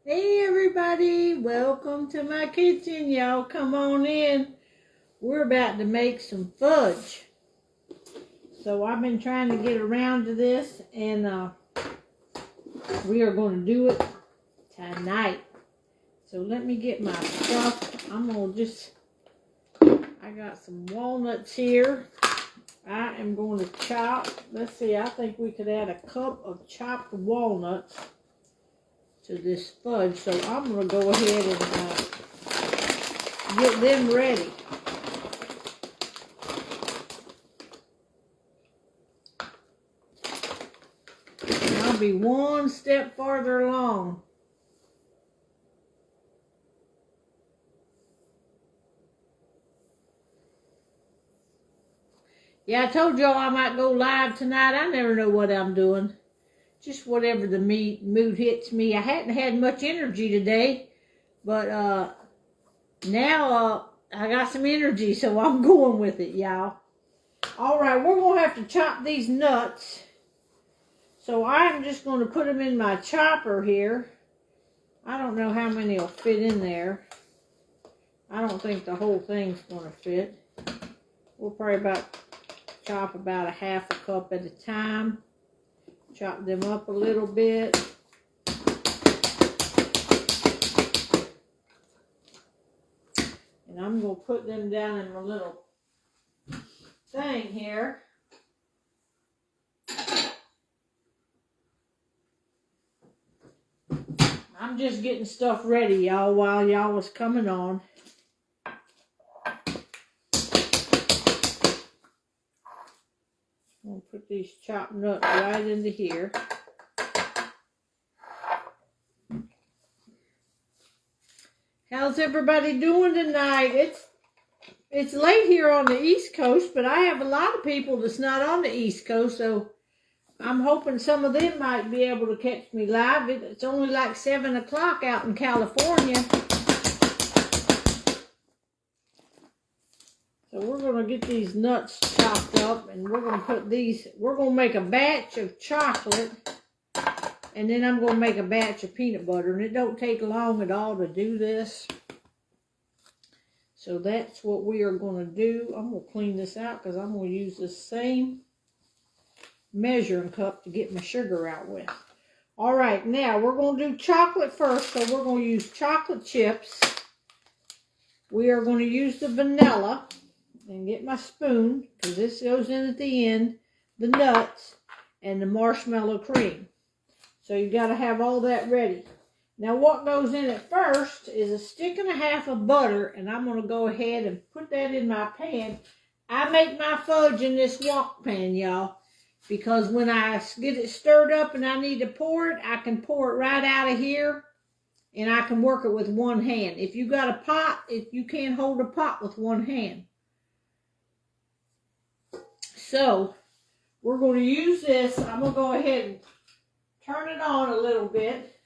Hey everybody, welcome to my kitchen. Y'all come on in. We're about to make some fudge. So I've been trying to get around to this and we are going to do it tonight. So let me get my stuff. I got some walnuts here. I am going to chop. Let's see, I think we could add a cup of chopped walnuts to this fudge. So I'm going to go ahead and get them ready. And I'll be one step farther along. Yeah, I told y'all I might go live tonight. I never know what I'm doing. Just whatever the mood hits me. I hadn't had much energy today, but now I got some energy, so I'm going with it, y'all. All right, we're going to have to chop these nuts. So I'm just going to put them in my chopper here. I don't know how many will fit in there. I don't think the whole thing's going to fit. We'll probably chop about a half a cup at a time. Chop them up a little bit. And I'm going to put them down in my little thing here. I'm just getting stuff ready, y'all, while y'all was coming on. I'm going to put these chopped nuts right into here. How's everybody doing tonight? It's late here on the East Coast, but I have a lot of people that's not on the East Coast, so I'm hoping some of them might be able to catch me live. It's only like 7 o'clock out in California. So we're going to get these nuts chopped up, and we're going to make a batch of chocolate, and then I'm going to make a batch of peanut butter, and it don't take long at all to do this. So that's what we are going to do. I'm going to clean this out because I'm going to use the same measuring cup to get my sugar out with. All right, now we're going to do chocolate first, so we're going to use chocolate chips. We are going to use the vanilla. And get my spoon, because this goes in at the end, the nuts, and the marshmallow cream. So you got to have all that ready. Now what goes in it first is a stick and a half of butter, and I'm going to go ahead and put that in my pan. I make my fudge in this wok pan, y'all, because when I get it stirred up and I need to pour it, I can pour it right out of here, and I can work it with one hand. If you got a pot, you can't hold a pot with one hand. So, we're going to use this. I'm going to go ahead and turn it on a little bit.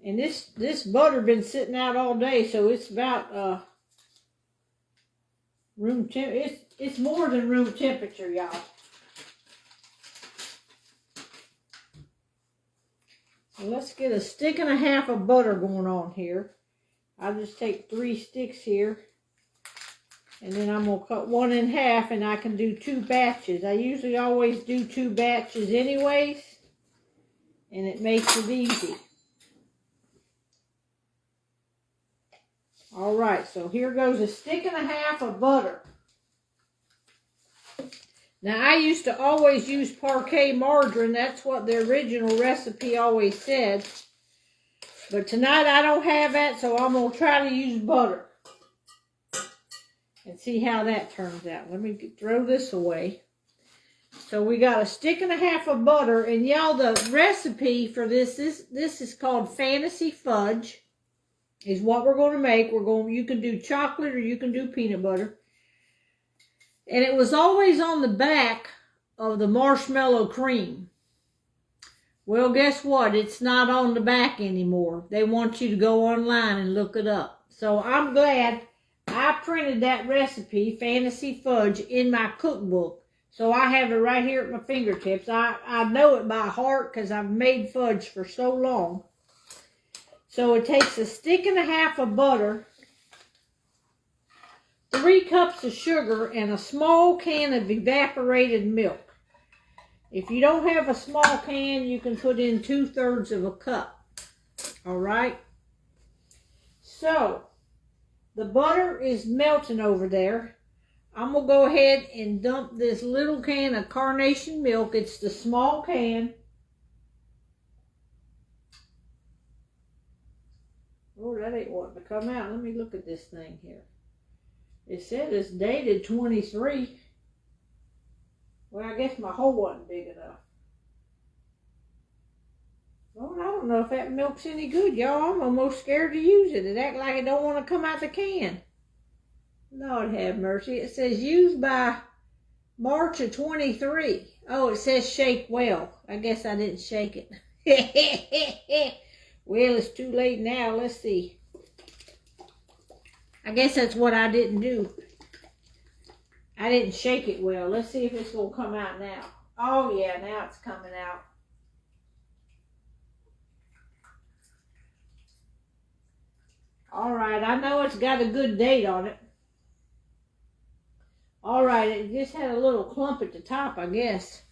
And this butter been sitting out all day, so it's about room temp. It's more than room temperature, y'all. So let's get a stick and a half of butter going on here. I'll just take 3 sticks here. And then I'm going to cut one in half, and I can do 2 batches. I usually always do 2 batches anyways, and it makes it easy. All right, so here goes a stick and a half of butter. Now, I used to always use parquet margarine. That's what the original recipe always said. But tonight I don't have that, so I'm going to try to use butter. And see how that turns out. Let me throw this away. So we got a stick and a half of butter. And y'all, the recipe for this is called Fantasy Fudge. Is what we're going to make. You can do chocolate or you can do peanut butter. And it was always on the back of the marshmallow cream. Well, guess what? It's not on the back anymore. They want you to go online and look it up. So I'm glad I printed that recipe, Fantasy Fudge, in my cookbook. So I have it right here at my fingertips. I know it by heart because I've made fudge for so long. So it takes a stick and a half of butter, 3 cups of sugar, and a small can of evaporated milk. If you don't have a small can, you can put in 2/3 of a cup. All right? So, the butter is melting over there. I'm going to go ahead and dump this little can of carnation milk. It's the small can. Oh, that ain't wanting to come out. Let me look at this thing here. It said it's dated 23. Well, I guess my hole wasn't big enough. Well, I don't know if that milk's any good, y'all. I'm almost scared to use it. It acts like it don't want to come out the can. Lord have mercy. It says used by March of 23. Oh, it says shake well. I guess I didn't shake it. Well, it's too late now. Let's see. I guess that's what I didn't do. I didn't shake it well. Let's see if it's going to come out now. Oh, yeah, now it's coming out. All right, I know it's got a good date on it. All right, it just had a little clump at the top, I guess.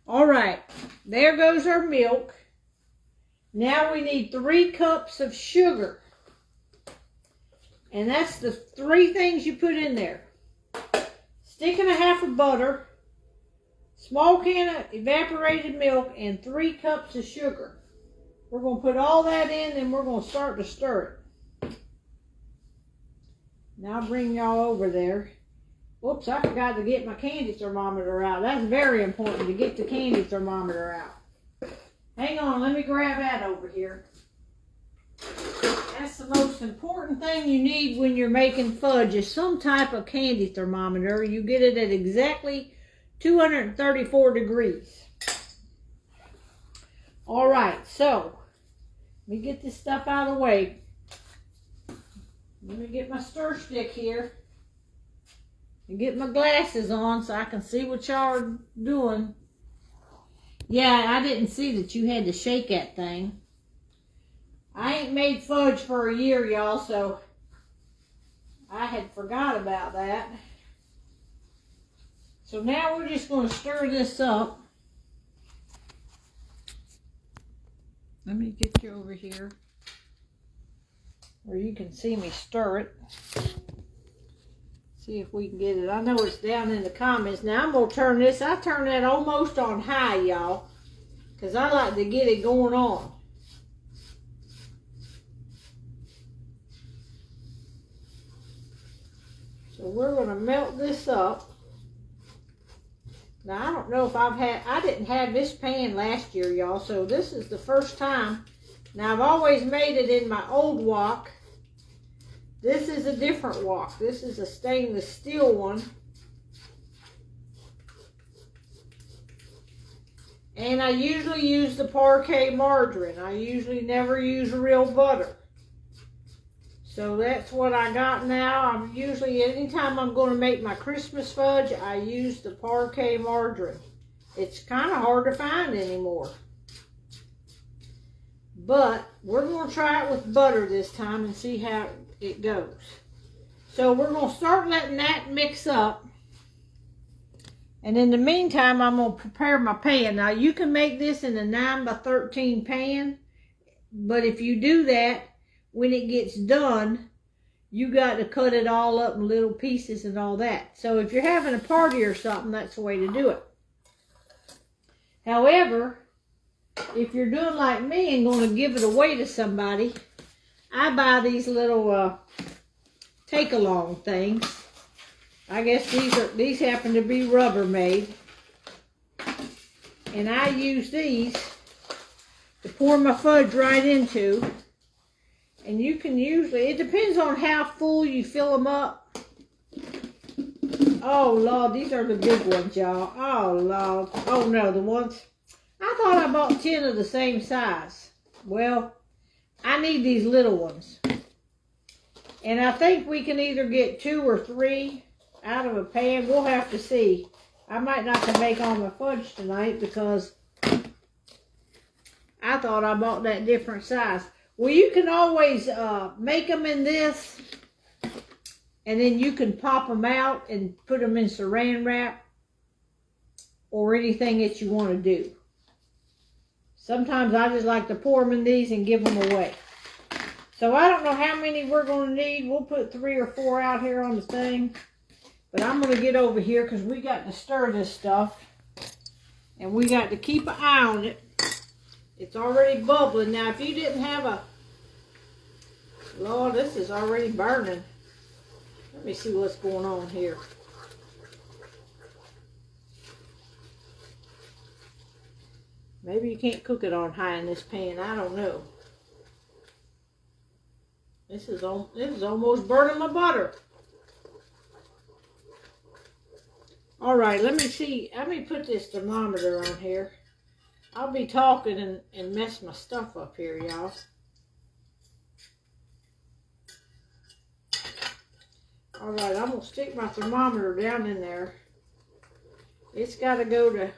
All right, there goes our milk. Now we need 3 cups of sugar. And that's the 3 things you put in there. Stick and a half of butter, small can of evaporated milk, and 3 cups of sugar. We're going to put all that in, and we're going to start to stir it. Now I'll bring y'all over there. Whoops, I forgot to get my candy thermometer out. That's very important to get the candy thermometer out. Hang on, let me grab that over here. That's the most important thing you need when you're making fudge is some type of candy thermometer. You get it at exactly 234 degrees. All right, so let me get this stuff out of the way. Let me get my stir stick here and get my glasses on so I can see what y'all are doing. Yeah, I didn't see that you had to shake that thing. I ain't made fudge for a year, y'all, so I had forgot about that. So now we're just going to stir this up. Let me get you over here where you can see me stir it. See if we can get it. I know it's down in the comments. Now I'm going to turn this. I turn that almost on high, y'all, because I like to get it going on. So we're going to melt this up. Now I don't know if I didn't have this pan last year, y'all, so this is the first time. Now I've always made it in my old wok. This is a different wok. This is a stainless steel one. And I usually use the parquet margarine. I usually never use real butter. So that's what I got now. I'm usually, anytime I'm going to make my Christmas fudge, I use the parquet margarine. It's kind of hard to find anymore. But we're going to try it with butter this time and see how it goes. So we're going to start letting that mix up. And in the meantime, I'm going to prepare my pan. Now you can make this in a 9x13 pan. But if you do that, when it gets done, you got to cut it all up in little pieces and all that. So if you're having a party or something, that's the way to do it. However, if you're doing like me and going to give it away to somebody, I buy these little take-along things. I guess these happen to be Rubbermaid. And I use these to pour my fudge right into. And you can usually, it depends on how full you fill them up. Oh, Lord, these are the big ones, y'all. Oh, Lord. Oh, no, the ones, I thought I bought 10 of the same size. Well, I need these little ones. And I think we can either get 2 or 3 out of a pan. We'll have to see. I might not can make all my fudge tonight because I thought I bought that different size. Well, you can always make them in this, and then you can pop them out and put them in saran wrap or anything that you want to do. Sometimes I just like to pour them in these and give them away. So I don't know how many we're going to need. We'll put 3 or 4 out here on the thing. But I'm going to get over here because we got to stir this stuff. And we got to keep an eye on it. It's already bubbling. Now, if you didn't have a... Lord, this is already burning. Let me see what's going on here. Maybe you can't cook it on high in this pan. I don't know. This is almost burning my butter. All right, let me see. Let me put this thermometer on here. I'll be talking and mess my stuff up here, y'all. All right, I'm going to stick my thermometer down in there. It's got to go to,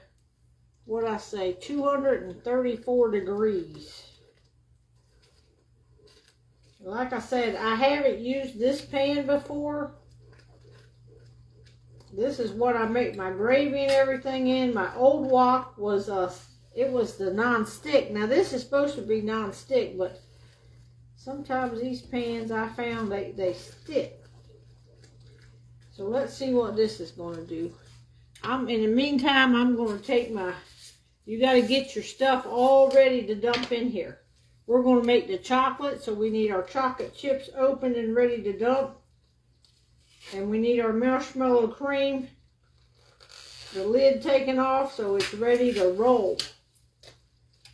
what I say, 234 degrees. Like I said, I haven't used this pan before. This is what I make my gravy and everything in. My old wok was it was the non-stick. Now this is supposed to be non-stick, but sometimes these pans I found they stick. So let's see what this is going to do. In the meantime, I'm going to take my. You got to get your stuff all ready to dump in here. We're going to make the chocolate, so we need our chocolate chips open and ready to dump. And we need our marshmallow cream, the lid taken off, so it's ready to roll.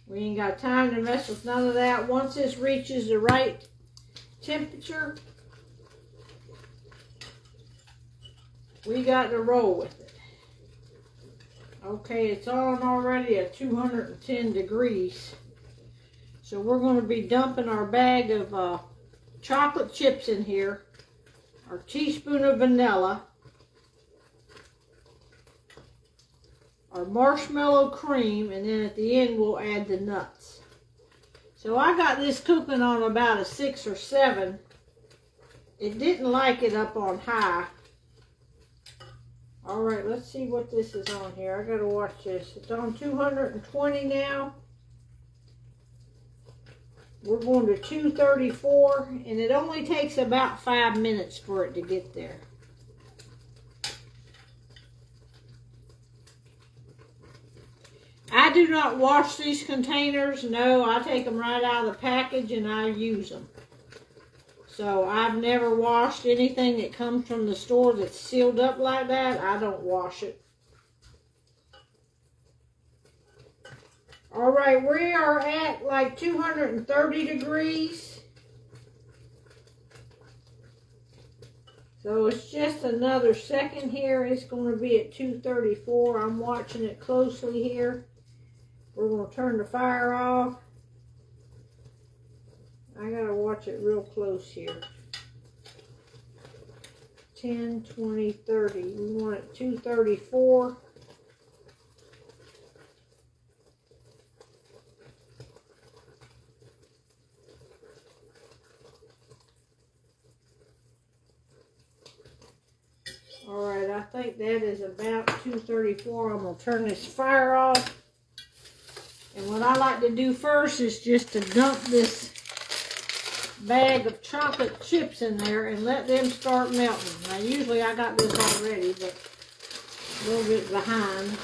We ain't got time to mess with none of that. Once this reaches the right temperature, we got to roll with it. Okay, it's on already at 210 degrees. So we're going to be dumping our bag of chocolate chips in here, our teaspoon of vanilla, our marshmallow cream, and then at the end we'll add the nuts. So I got this cooking on about a 6 or 7. It didn't like it up on high. All right, let's see what this is on here. I got to watch this. It's on 220 now. We're going to 234, and it only takes about 5 minutes for it to get there. I do not wash these containers. No, I take them right out of the package and I use them. So I've never washed anything that comes from the store that's sealed up like that. I don't wash it. All right, we are at like 230 degrees. So it's just another second here. It's going to be at 234. I'm watching it closely here. We're going to turn the fire off. I got to watch it real close here. 10, 20, 30. We want it 234. All right, I think that is about 234. I'm going to turn this fire off. And what I like to do first is just to dump this bag of chocolate chips in there and let them start melting. Now, usually I got this already, but a little bit behind.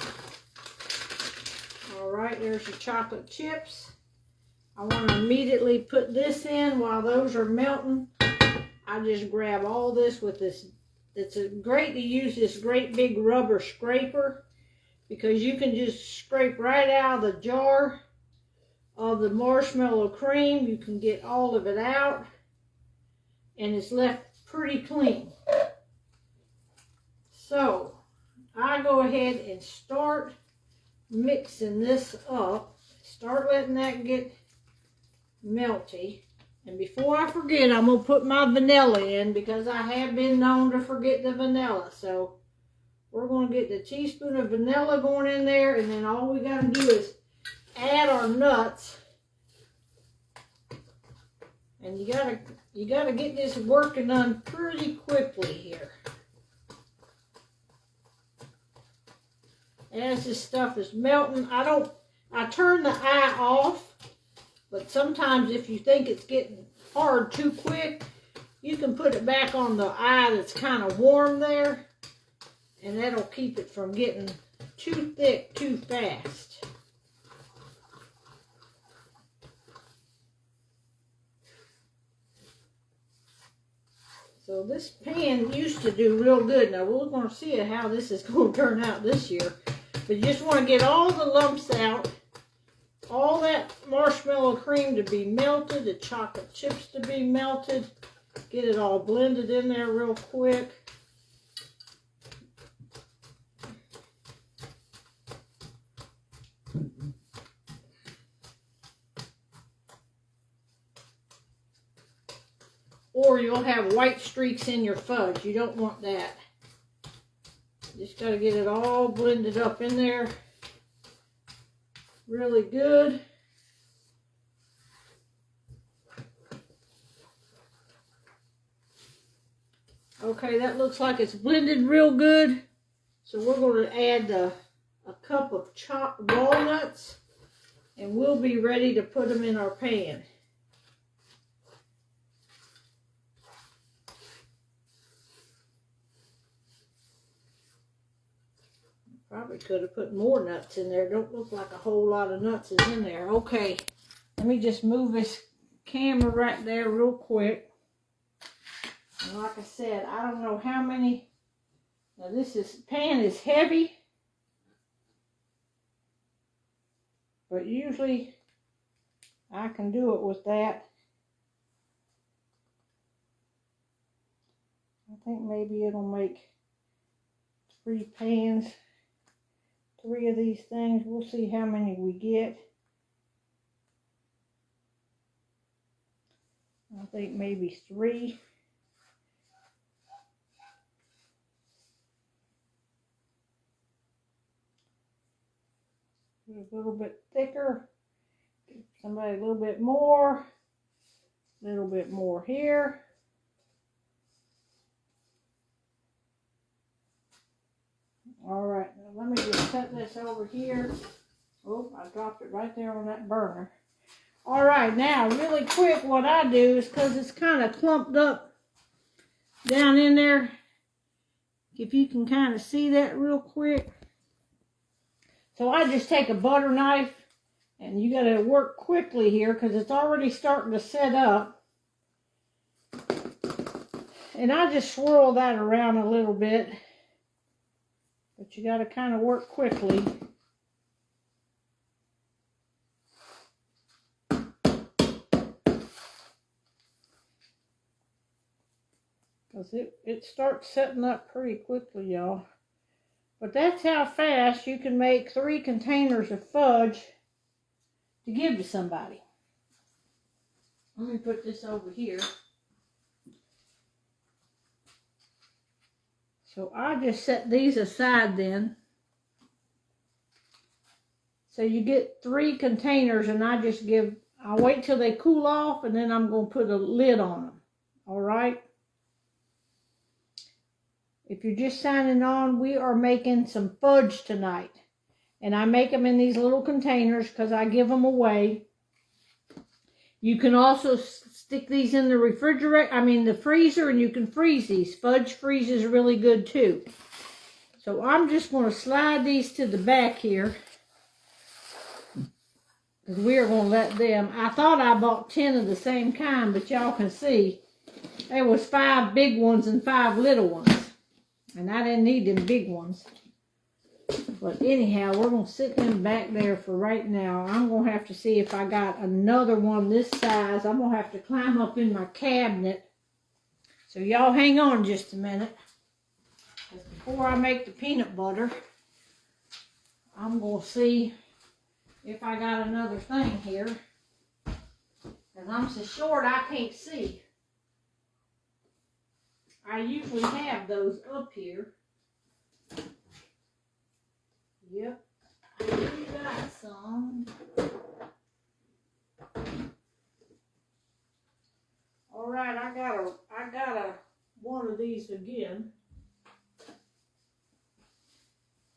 All right, there's the chocolate chips. I want to immediately put this in while those are melting. I just grab all this with this. It's great to use this great big rubber scraper because you can just scrape right out of the jar of the marshmallow cream. You can get all of it out and it's left pretty clean. So I go ahead and start mixing this up. Start letting that get melty. And before I forget, I'm going to put my vanilla in because I have been known to forget the vanilla. So we're going to get the teaspoon of vanilla going in there, and then all we got to do is add our nuts. And you gotta get this working on pretty quickly here. As this stuff is melting, I turn the eye off, but sometimes if you think it's getting hard too quick, you can put it back on the eye that's kind of warm there, and that'll keep it from getting too thick too fast. So this pan used to do real good. Now we're going to see how this is going to turn out this year. But you just want to get all the lumps out, all that marshmallow cream to be melted, the chocolate chips to be melted. Get it all blended in there real quick. Or you'll have white streaks in your fudge. You don't want that. Just got to get it all blended up in there really good. Okay, that looks like it's blended real good. So we're going to add a cup of chopped walnuts, and we'll be ready to put them in our pan. Probably could have put more nuts in there. Don't look like a whole lot of nuts is in there. Okay, let me just move this camera right there real quick. And like I said, I don't know how many. Now this pan is heavy, but usually I can do it with that. I think maybe it'll make 3 pans. 3 of these things. We'll see how many we get. I think maybe 3. A little bit thicker. Give somebody a little bit more. A little bit more here. All right, now let me just set this over here. Oh, I dropped it right there on that burner. All right, now really quick what I do is, because it's kind of clumped up down in there, if you can kind of see that real quick. So I just take a butter knife, and you got to work quickly here because it's already starting to set up. And I just swirl that around a little bit. But you got to kind of work quickly. Because it starts setting up pretty quickly, y'all. But that's how fast you can make 3 containers of fudge to give to somebody. Let me put this over here. So I just set these aside then. So you get 3 containers, and I'll wait till they cool off, and then I'm going to put a lid on them. All right? If you're just signing on, we are making some fudge tonight. And I make them in these little containers because I give them away. You can also stick these in the the freezer, and you can freeze these. Fudge freezes really good too. So I'm just going to slide these to the back here, because we are going to let them. I thought I bought 10 of the same kind, but y'all can see there was 5 big ones and 5 little ones. And I didn't need them big ones. But anyhow, we're going to sit them back there for right now. I'm going to have to see if I got another one this size. I'm going to have to climb up in my cabinet. So y'all hang on just a minute. Because before I make the peanut butter, I'm going to see if I got another thing here. Because I'm so short I can't see. I usually have those up here. Yep, I do got some. right, I got a one of these again.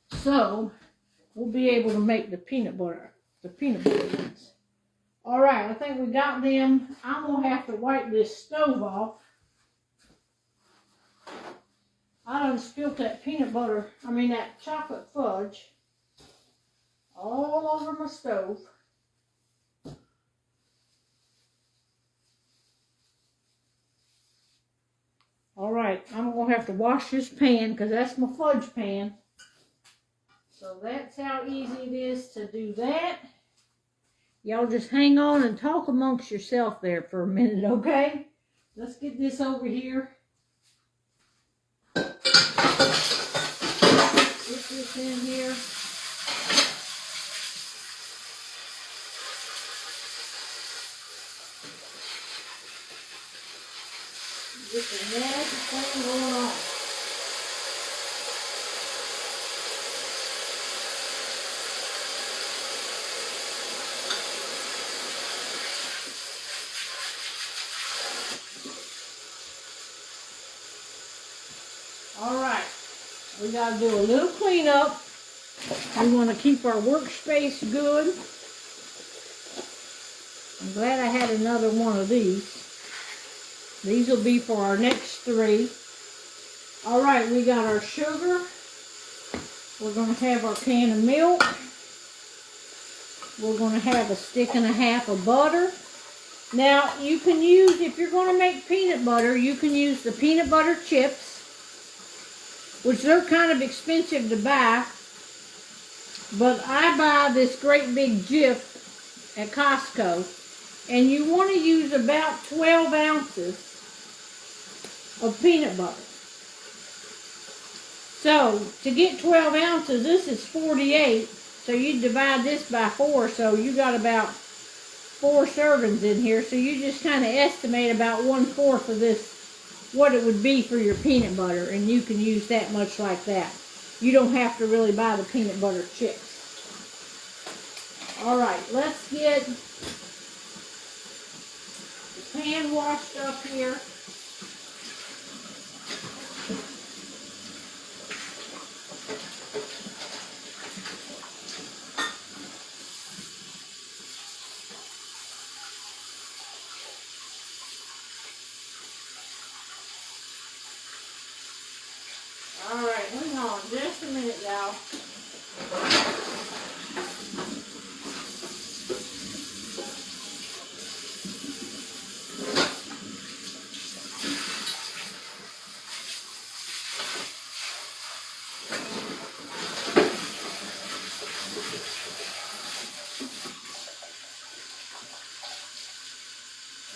So we'll be able to make the peanut butter ones. All right, I think we got them. I'm gonna have to wipe this stove off. I done spilled that that chocolate fudge all over my stove. All right, I'm gonna have to wash this pan because that's my fudge pan. So that's how easy it is to do that. Y'all just hang on and talk amongst yourself there for a minute, okay? Let's get this over here. Get this in here. Get the nasty thing going on. All right, we got to do a little cleanup. We want to keep our workspace good. I'm glad I had another one of these. These will be for our next 3. All right, we got our sugar. We're going to have our can of milk. We're going to have 1.5 sticks of butter. Now, you can use, if you're going to make peanut butter, you can use the peanut butter chips, which they're kind of expensive to buy. But I buy this great big Jif at Costco. And you want to use about 12 ounces of peanut butter. So, to get 12 ounces, this is 48. So you divide this by 4, so you got about 4 servings in here. So you just kind of estimate about 1/4 of this, what it would be for your peanut butter. And you can use that much like that. You don't have to really buy the peanut butter chips. All right, let's get the pan washed up here. All right, hang on just a minute, y'all.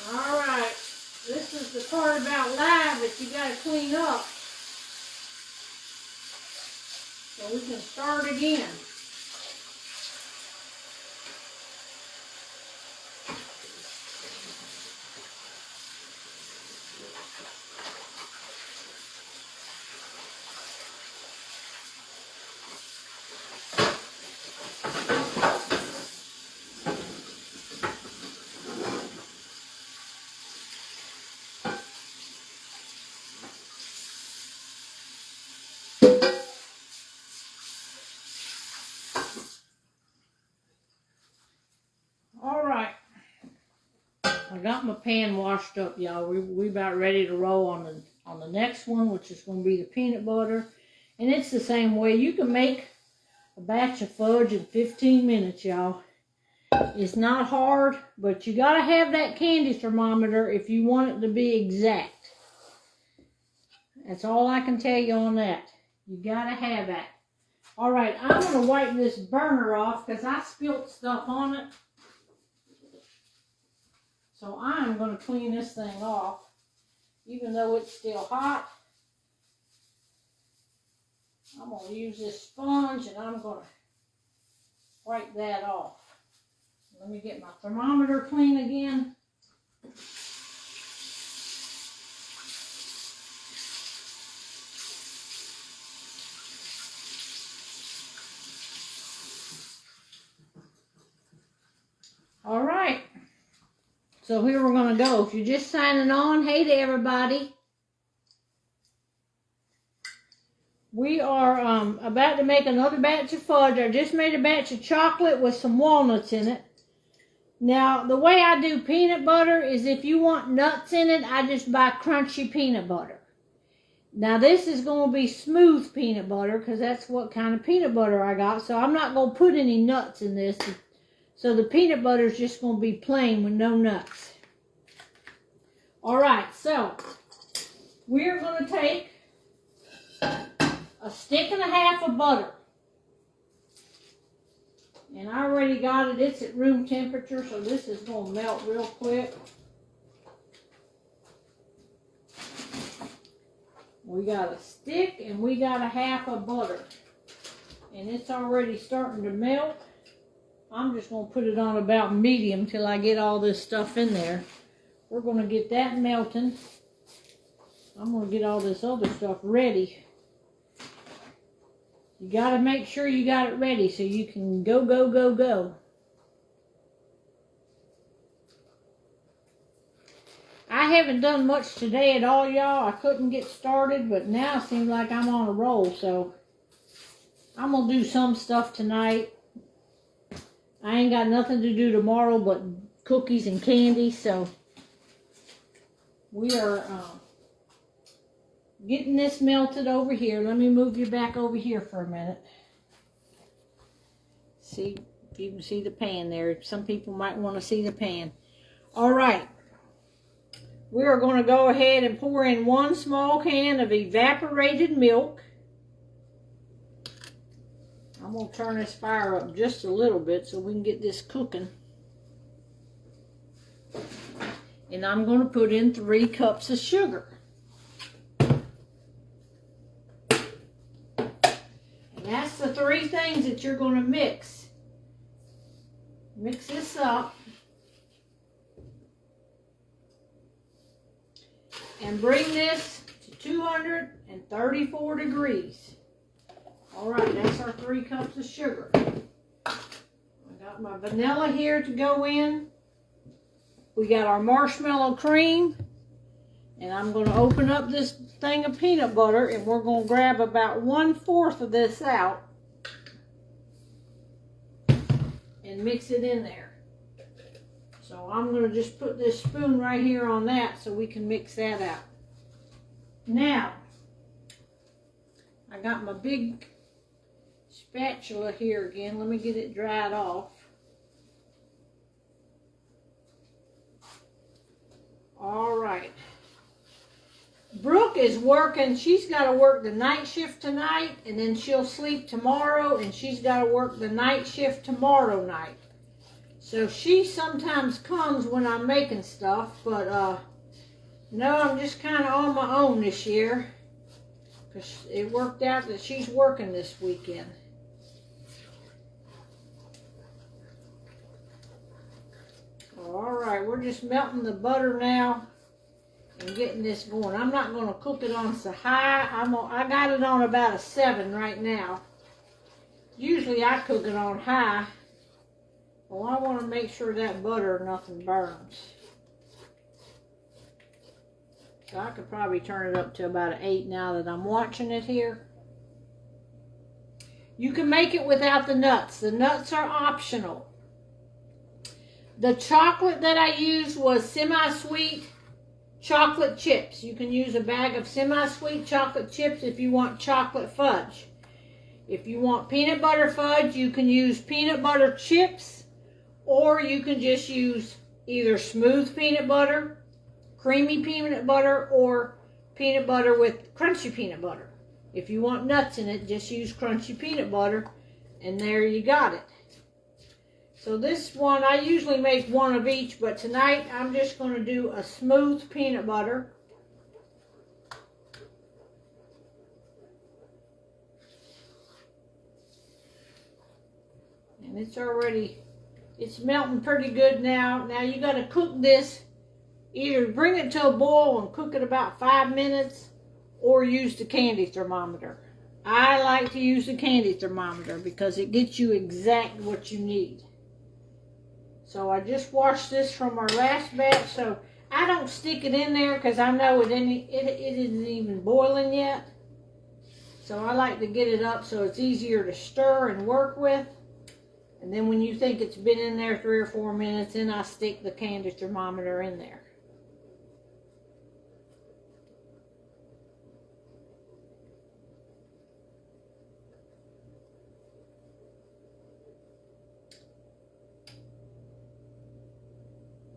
All right, this is the part about live that you got to clean up. So we can start again. All right, I got my pan washed up, y'all. We about ready to roll on the next one, which is going to be the peanut butter. And it's the same way. You can make a batch of fudge in 15 minutes, y'all. It's not hard, but you got to have that candy thermometer if you want it to be exact. That's all I can tell you on that. You got to have that. All right, I'm going to wipe this burner off because I spilled stuff on it. So I'm going to clean this thing off, even though it's still hot. I'm going to use this sponge and I'm going to wipe that off. Let me get my thermometer clean again. All right. So here we're going to go. If you're just signing on, hey to everybody. We are about to make another batch of fudge. I just made a batch of chocolate with some walnuts in it. Now, the way I do peanut butter is if you want nuts in it, I just buy crunchy peanut butter. Now, this is going to be smooth peanut butter because that's what kind of peanut butter I got. So I'm not going to put any nuts in this. So the peanut butter is just going to be plain with no nuts. All right, so we're going to take a stick and a half of butter. And I already got it. It's at room temperature, so this is going to melt real quick. We got a stick and we got a half of butter. And it's already starting to melt. I'm just going to put it on about medium till I get all this stuff in there. We're going to get that melting. I'm going to get all this other stuff ready. You got to make sure you got it ready so you can go, go, go, go. I haven't done much today at all, y'all. I couldn't get started, but now it seems like I'm on a roll, so I'm going to do some stuff tonight. I ain't got nothing to do tomorrow but cookies and candy, so we are getting this melted over here. Let me move you back over here for a minute. See if you can see the pan there. Some people might want to see the pan. All right. We are going to go ahead and pour in 1 small can of evaporated milk. I'm going to turn this fire up just a little bit so we can get this cooking. And I'm going to put in 3 cups of sugar. And that's the 3 things that you're going to mix. Mix this up. And bring this to 234 degrees. All right, that's our 3 cups of sugar. I got my vanilla here to go in. We got our marshmallow cream. And I'm going to open up this thing of peanut butter and we're going to grab about 1/4 of this out and mix it in there. So I'm going to just put this spoon right here on that so we can mix that out. Now, I got my big spatula here again. Let me get it dried off. All right. Brooke is working. She's got to work the night shift tonight, and then she'll sleep tomorrow, and she's got to work the night shift tomorrow night. So she sometimes comes when I'm making stuff, but no, I'm just kind of on my own this year because it worked out that she's working this weekend. All right, we're just melting the butter now and getting this going. I'm not going to cook it on so high. I got it on about a 7 right now. Usually I cook it on high. Well, I want to make sure that butter nothing burns. So I could probably turn it up to about an 8 now that I'm watching it here. You can make it without the nuts. The nuts are optional. The chocolate that I used was semi-sweet chocolate chips. You can use a bag of semi-sweet chocolate chips if you want chocolate fudge. If you want peanut butter fudge, you can use peanut butter chips. Or you can just use either smooth peanut butter, creamy peanut butter, or peanut butter with crunchy peanut butter. If you want nuts in it, just use crunchy peanut butter, and there you got it. So this one, I usually make 1 of each, but tonight I'm just going to do a smooth peanut butter. And it's melting pretty good now. Now you got to cook this, either bring it to a boil and cook it about 5 minutes, or use the candy thermometer. I like to use the candy thermometer because it gets you exactly what you need. So I just washed this from our last batch. So I don't stick it in there because I know it isn't even boiling yet. So I like to get it up so it's easier to stir and work with. And then when you think it's been in there 3 or 4 minutes, then I stick the candle thermometer in there.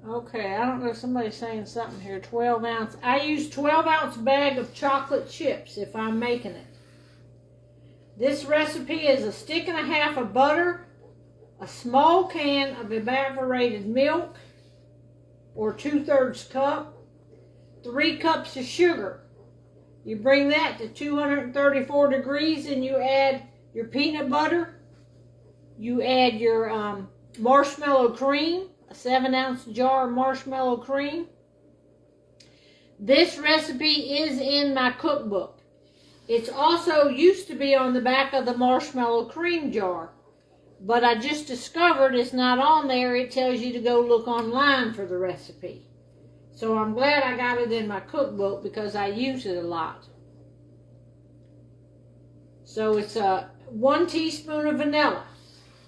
Okay, I don't know, somebody's saying something here. 12 ounce. I use 12 ounce bag of chocolate chips if I'm making it. This recipe is a stick and a half of butter, a small can of evaporated milk, or 2/3 cup, 3 cups of sugar. You bring that to 234 degrees and you add your peanut butter. You add your marshmallow cream, a 7 ounce jar of marshmallow cream. This recipe is in my cookbook. It's also used to be on the back of the marshmallow cream jar, but I just discovered it's not on there. It tells you to go look online for the recipe. So I'm glad I got it in my cookbook because I use it a lot. So it's 1 teaspoon of vanilla.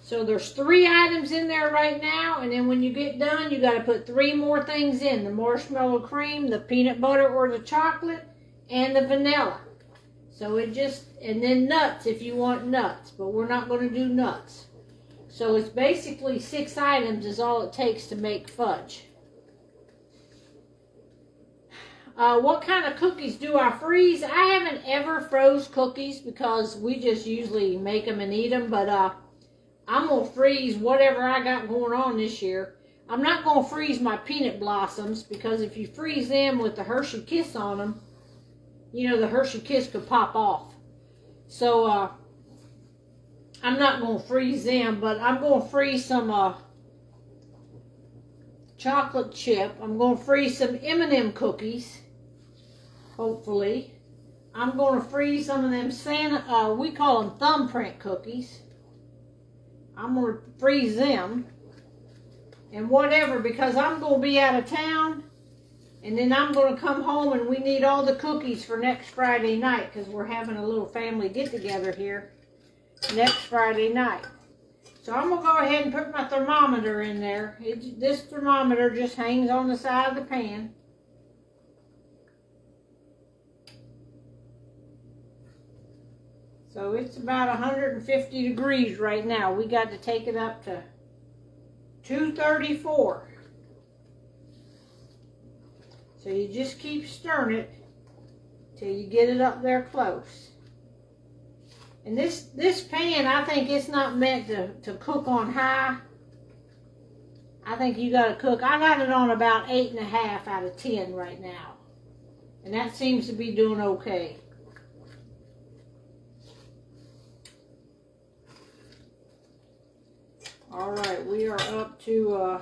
So there's 3 items in there right now, and then when you get done, you got to put 3 more things in: the marshmallow cream, the peanut butter or the chocolate, and the vanilla. So and then nuts if you want nuts, but we're not going to do nuts. So it's basically 6 items is all it takes to make fudge. What kind of cookies do I freeze? I haven't ever froze cookies because we just usually make them and eat them, but I'm going to freeze whatever I got going on this year. I'm not going to freeze my peanut blossoms because if you freeze them with the Hershey Kiss on them, you know, the Hershey Kiss could pop off. So I'm not going to freeze them, but I'm going to freeze some chocolate chip. I'm going to freeze some M&M cookies, hopefully. I'm going to freeze some of them Santa, we call them thumbprint cookies. I'm going to freeze them and whatever, because I'm going to be out of town, and then I'm going to come home and we need all the cookies for next Friday night because we're having a little family get-together here next Friday night. So I'm going to go ahead and put my thermometer in there. This thermometer just hangs on the side of the pan. So it's about 150 degrees right now. We got to take it up to 234. So you just keep stirring it till you get it up there close. And this pan, I think it's not meant to cook on high. I think you got to cook. I got it on about 8.5 out of 10 right now. And that seems to be doing okay. All right, we are up to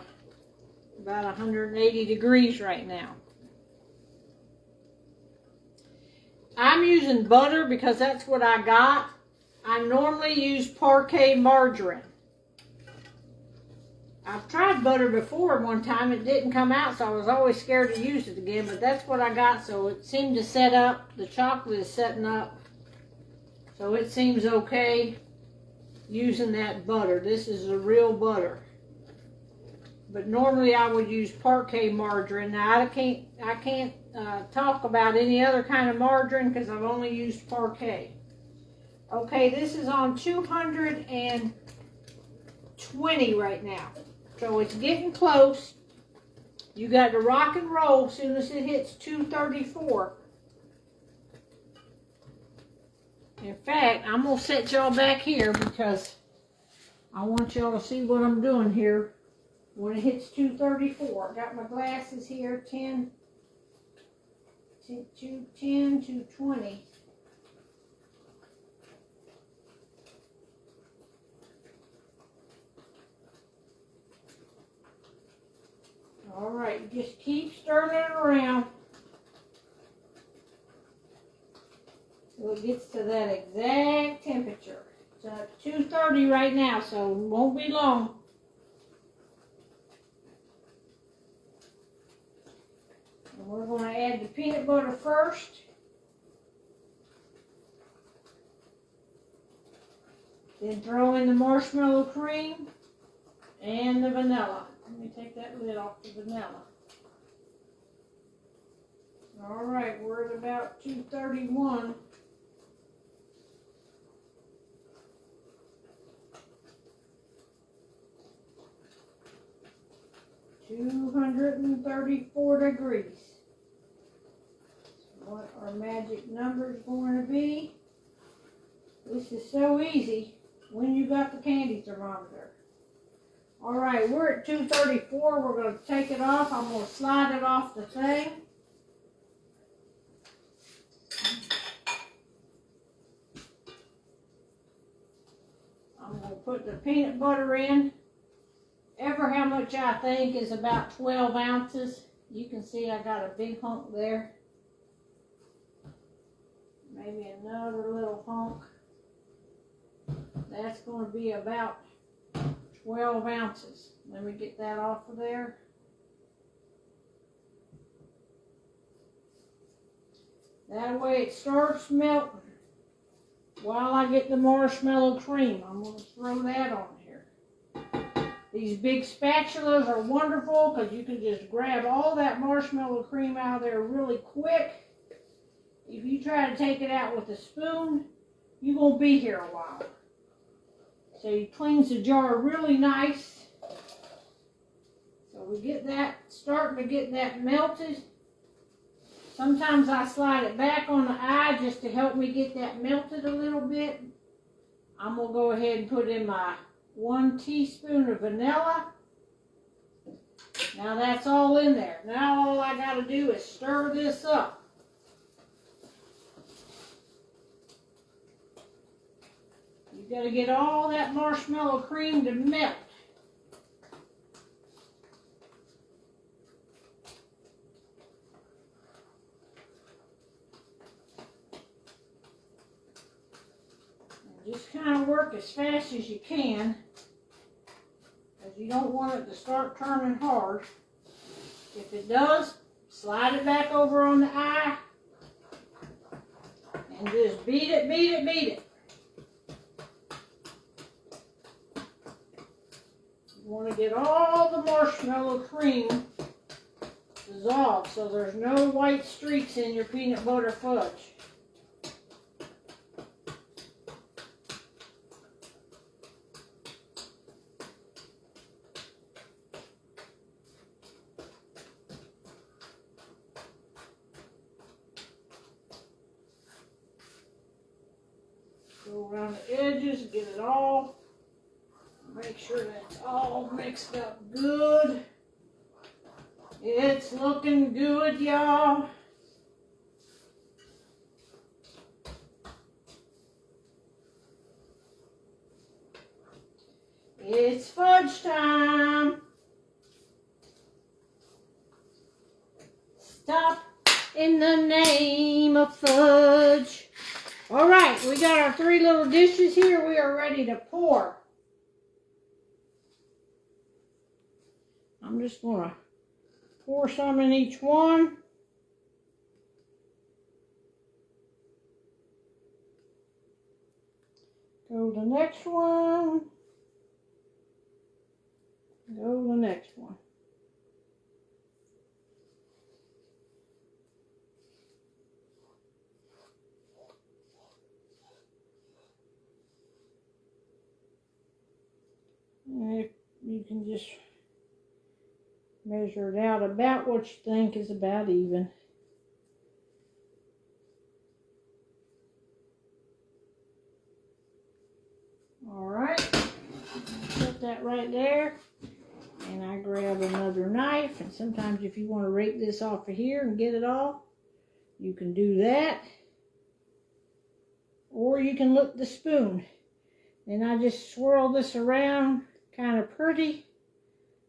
about 180 degrees right now. I'm using butter because that's what I got. I normally use Parquet margarine. I've tried butter before one time. It didn't come out, so I was always scared to use it again, but that's what I got, so it seemed to set up. The chocolate is setting up, so it seems okay using that butter. This is the real butter. But normally I would use Parquet margarine. Now I can't talk about any other kind of margarine because I've only used Parquet. Okay, this is on 220 right now. So it's getting close. You got to rock and roll as soon as it hits 234. In fact, I'm going to set y'all back here because I want y'all to see what I'm doing here when it hits 234. I got my glasses here, 220. All right, just keep stirring it around till it gets to that exact temperature. It's at 230 right now, so it won't be long. add the peanut butter first. Then throw in the marshmallow cream and the vanilla. Let me take that lid off the vanilla. All right, we're at about 231. $234 degrees. What our magic number is going to be. This is so easy when you got the candy thermometer. All right, we're at 234. We're going to take it off. I'm going to slide it off the thing. I'm going to put the peanut butter in. Ever how much I think is about 12 ounces. You can see I got a big hunk there. Maybe another little hunk. That's going to be about 12 ounces. Let me get that off of there. That way it starts melting. While I get the marshmallow cream, I'm going to throw that on here. These big spatulas are wonderful because you can just grab all that marshmallow cream out of there really quick. If you try to take it out with a spoon, you're going to be here a while. So you cleanse the jar really nice. So we get that, starting to get that melted. Sometimes I slide it back on the eye just to help me get that melted a little bit. I'm going to go ahead and put in my 1 teaspoon of vanilla. Now that's all in there. Now all I got to do is stir this up. You got to get all that marshmallow cream to melt. And just kind of work as fast as you can, because you don't want it to start turning hard. If it does, slide it back over on the eye and just beat it, beat it, beat it. You want to get all the marshmallow cream dissolved so there's no white streaks in your peanut butter fudge. Go around the edges, get it all. Make sure that's all mixed up good. It's looking good, y'all. It's fudge time. Stop in the name of fudge. All right, we got our 3 little dishes here. We are ready to pour. I'm just going to pour some in each one. Go to the next one. Go to the next one. And you can just measure it out about what you think is about even. All right, put that right there. And I grab another knife, and sometimes if you want to rake this off of here and get it off, you can do that. Or you can lick the spoon. And I just swirl this around kind of pretty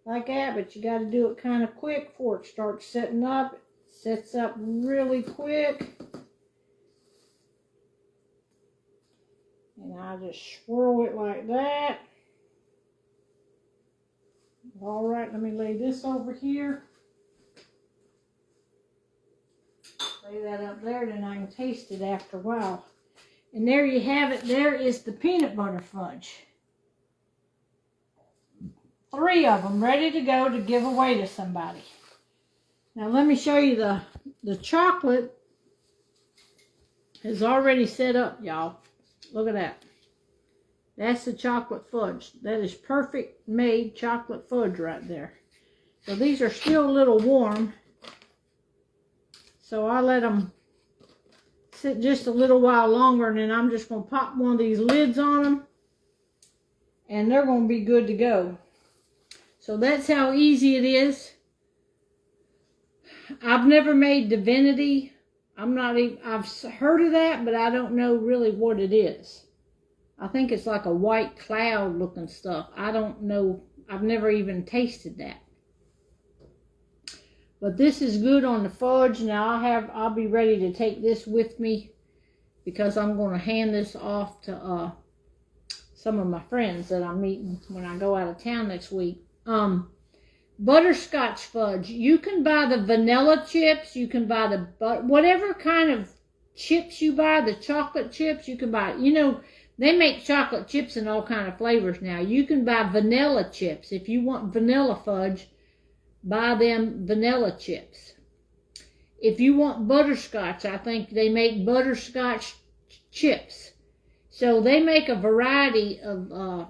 like that, but you got to do it kind of quick before it starts setting up. It sets up really quick. And I just swirl it like that. All right, let me lay this over here. Lay that up there, then I can taste it after a while. And there you have it. There is the peanut butter fudge. 3 of them ready to go to give away to somebody. Now let me show you the chocolate is already set up, y'all. Look at that. That's the chocolate fudge. That is perfect made chocolate fudge right there. So these are still a little warm. So I let them sit just a little while longer, and then I'm just going to pop one of these lids on them, and they're going to be good to go. So that's how easy it is. I've never made divinity. I've heard of that, but I don't know really what it is. I think it's like a white cloud looking stuff. I don't know. I've never even tasted that. But this is good on the fudge. Now I'll be ready to take this with me because I'm going to hand this off to some of my friends that I'm meeting when I go out of town next week. Butterscotch fudge. You can buy the vanilla chips. You can buy the whatever kind of chips you buy, the chocolate chips, you can buy. You know, they make chocolate chips in all kind of flavors now. You can buy vanilla chips. If you want vanilla fudge, buy them vanilla chips. If you want butterscotch, I think they make butterscotch chips. So they make a variety of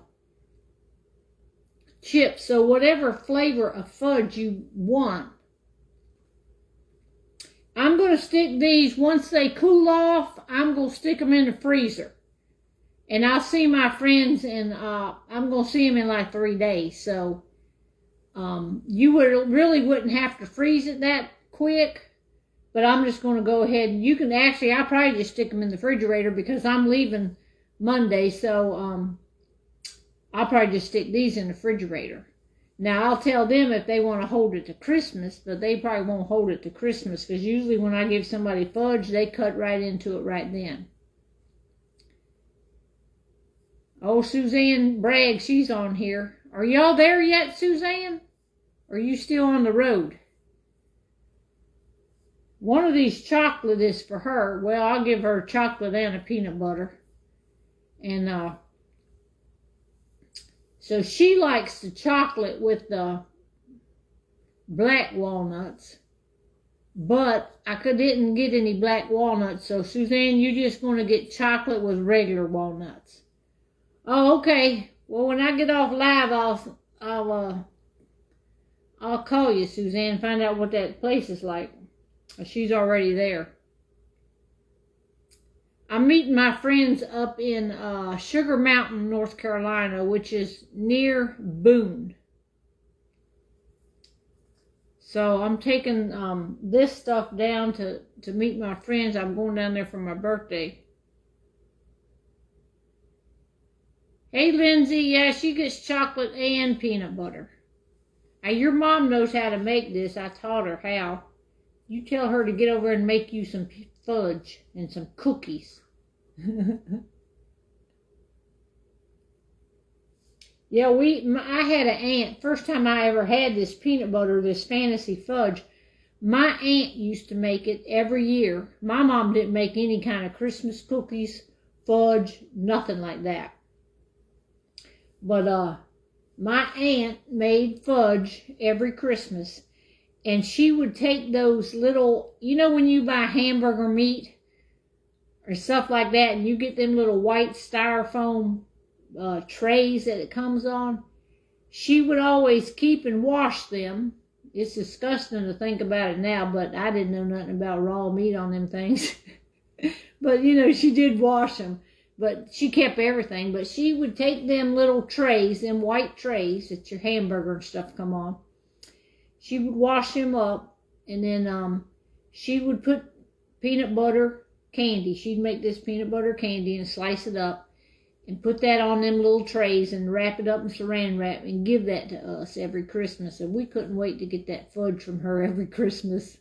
chips. So whatever flavor of fudge you want. I'm going to stick these, once they cool off, I'm going to stick them in the freezer. And I'll see my friends, and I'm going to see them in like 3 days. So you really wouldn't have to freeze it that quick, but I'm just going to go ahead, and you can actually, I'll probably just stick them in the refrigerator because I'm leaving Monday, so I'll probably just stick these in the refrigerator. Now, I'll tell them if they want to hold it to Christmas, but they probably won't hold it to Christmas because usually when I give somebody fudge, they cut right into it right then. Oh, Suzanne Bragg, she's on here. Are y'all there yet, Suzanne? Or are you still on the road? One of these chocolate is for her. Well, I'll give her chocolate and a peanut butter. And so she likes the chocolate with the black walnuts. But I didn't get any black walnuts. So Suzanne, you're just going to get chocolate with regular walnuts. Oh, okay. Well, when I get off live, I'll call you, Suzanne, find out what that place is like. She's already there. I'm meeting my friends up in Sugar Mountain, North Carolina, which is near Boone. So I'm taking this stuff down to meet my friends. I'm going down there for my birthday. Hey, Lindsay, yeah, she gets chocolate and peanut butter. Now, your mom knows how to make this. I taught her how. You tell her to get over and make you some fudge and some cookies. Yeah, I had an aunt. First time I ever had this peanut butter, this fantasy fudge, my aunt used to make it every year. My mom didn't make any kind of Christmas cookies, fudge, nothing like that. But my aunt made fudge every Christmas, and she would take those little, you know when you buy hamburger meat or stuff like that, and you get them little white styrofoam trays that it comes on, she would always keep and wash them. It's disgusting to think about it now, but I didn't know nothing about raw meat on them things. But, you know, she did wash them. But she kept everything. But she would take them little trays, them white trays that your hamburger and stuff come on. She would wash them up, and then she would put peanut butter candy. She'd make this peanut butter candy and slice it up and put that on them little trays and wrap it up in saran wrap and give that to us every Christmas. And we couldn't wait to get that fudge from her every Christmas.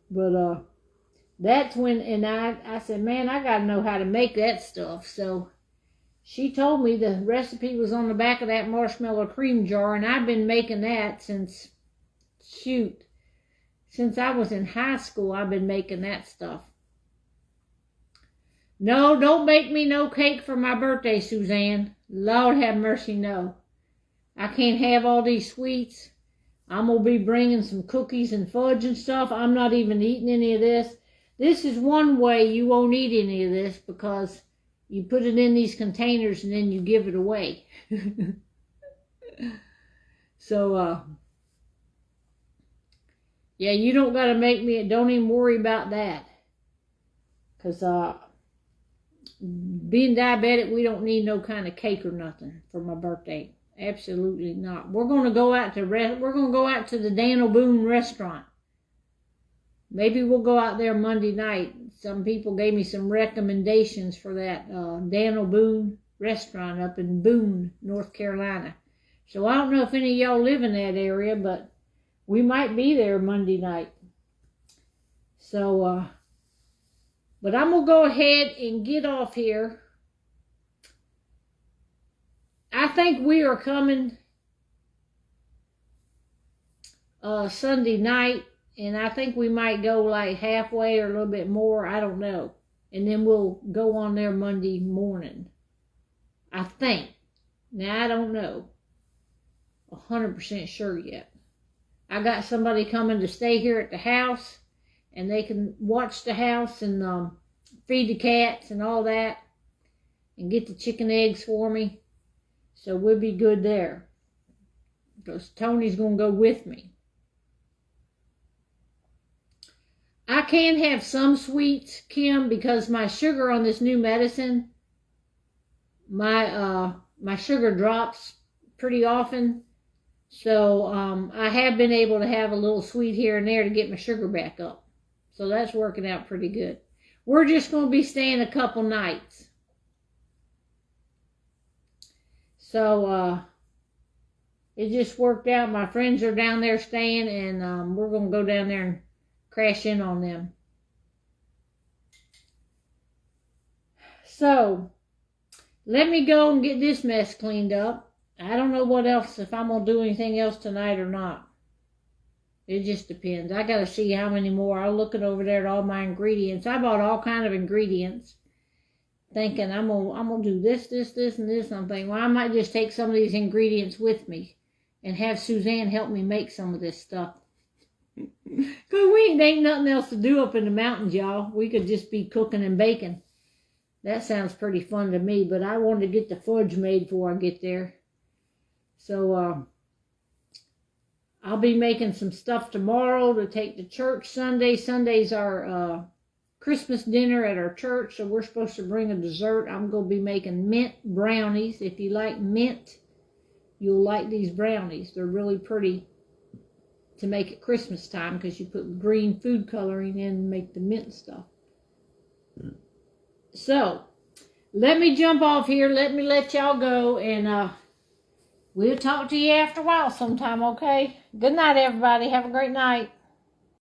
But that's when, and I said, man, I got to know how to make that stuff. So she told me the recipe was on the back of that marshmallow cream jar, and I've been making that since, Since I was in high school, I've been making that stuff. No, don't make me no cake for my birthday, Suzanne. Lord have mercy, no. I can't have all these sweets. I'm going to be bringing some cookies and fudge and stuff. I'm not even eating any of this. This is one way you won't eat any of this, because you put it in these containers and then you give it away. So, yeah, you don't got to make me, don't even worry about that. Because being diabetic, we don't need no kind of cake or nothing for my birthday. Absolutely not. We're going to go out to the Dan Boone restaurant. Maybe we'll go out there Monday night. Some people gave me some recommendations for that Dan Boone restaurant up in Boone, North Carolina. So I don't know if any of y'all live in that area, but we might be there Monday night. So, but I'm going to go ahead and get off here. I think we are coming Sunday night, and I think we might go like halfway or a little bit more. I don't know. And then we'll go on there Monday morning. I think. Now, I don't know. 100% sure yet. I got somebody coming to stay here at the house, and they can watch the house and feed the cats and all that, and get the chicken eggs for me. So we'll be good there. Because Tony's going to go with me. I can have some sweets, Kim, because my sugar on this new medicine, my sugar drops pretty often. So I have been able to have a little sweet here and there to get my sugar back up. So that's working out pretty good. We're just going to be staying a couple nights. So it just worked out. My friends are down there staying, and we're going to go down there and crash in on them. So let me go and get this mess cleaned up. I don't know what else, if I'm going to do anything else tonight or not. It just depends. I got to see how many more. I'm looking over there at all my ingredients. I bought all kind of ingredients, thinking I'm gonna do this, and this. And I'm thinking, well, I might just take some of these ingredients with me and have Suzanne help me make some of this stuff. Because ain't nothing else to do up in the mountains, y'all. We could just be cooking and baking. That sounds pretty fun to me, but I wanted to get the fudge made before I get there. So I'll be making some stuff tomorrow to take to church Sunday. Sunday's our Christmas dinner at our church, so we're supposed to bring a dessert. I'm going to be making mint brownies. If you like mint, you'll like these brownies. They're really pretty to make at Christmas time, because you put green food coloring in and make the mint stuff. So, let me jump off here. Let me let y'all go, and we'll talk to you after a while sometime, okay? Good night, everybody. Have a great night.